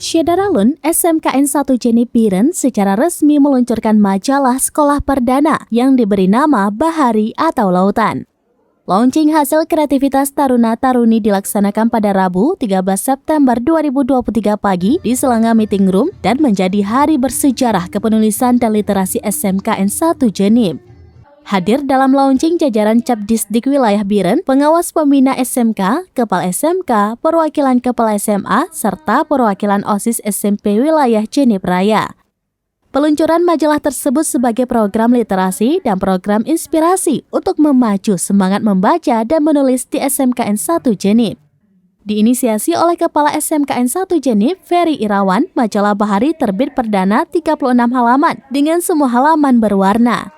Syedaralun, SMKN 1 Jenip Biren secara resmi meluncurkan majalah sekolah perdana yang diberi nama Bahari atau Lautan. Launching hasil kreativitas taruna-taruni dilaksanakan pada Rabu, 13 September 2023 pagi di Selangor Meeting Room dan menjadi hari bersejarah kepenulisan dan literasi SMKN 1 Jenip. Hadir dalam launching jajaran Capdisdik Wilayah Biren, pengawas pembina SMK, kepala SMK, perwakilan kepala SMA, serta perwakilan OSIS SMP Wilayah Jenip Raya. Peluncuran majalah tersebut sebagai program literasi dan program inspirasi untuk memacu semangat membaca dan menulis di SMKN 1 Jenip. Diinisiasi oleh Kepala SMKN 1 Jenip, Ferry Irawan, majalah Bahari terbit perdana 36 halaman dengan semua halaman berwarna.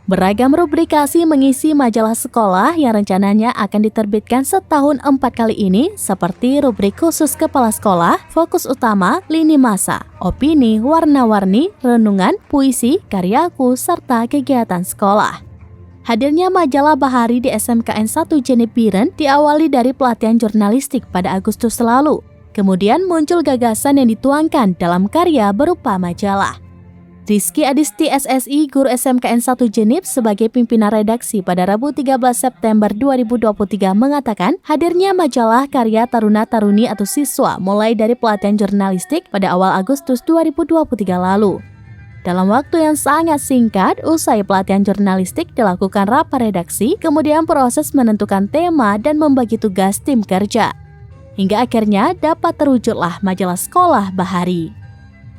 Beragam rubrikasi mengisi majalah sekolah yang rencananya akan diterbitkan setahun 4 kali ini, seperti rubrik khusus kepala sekolah, fokus utama, lini masa, opini, warna-warni, renungan, puisi, karyaku, serta kegiatan sekolah. Hadirnya majalah Bahari di SMKN 1 Jenip Biren diawali dari pelatihan jurnalistik pada Agustus lalu. Kemudian muncul gagasan yang dituangkan dalam karya berupa majalah. Rizky Adisti SSI, guru SMKN 1 Jenip sebagai pimpinan redaksi pada Rabu 13 September 2023 mengatakan hadirnya majalah karya taruna-taruni atau siswa mulai dari pelatihan jurnalistik pada awal Agustus 2023 lalu. Dalam waktu yang sangat singkat, usai pelatihan jurnalistik dilakukan rapat redaksi, kemudian proses menentukan tema dan membagi tugas tim kerja. Hingga akhirnya dapat terwujudlah majalah sekolah Bahari.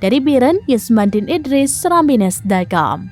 Dari Biren, Yusmandin Idris, Serambines.com.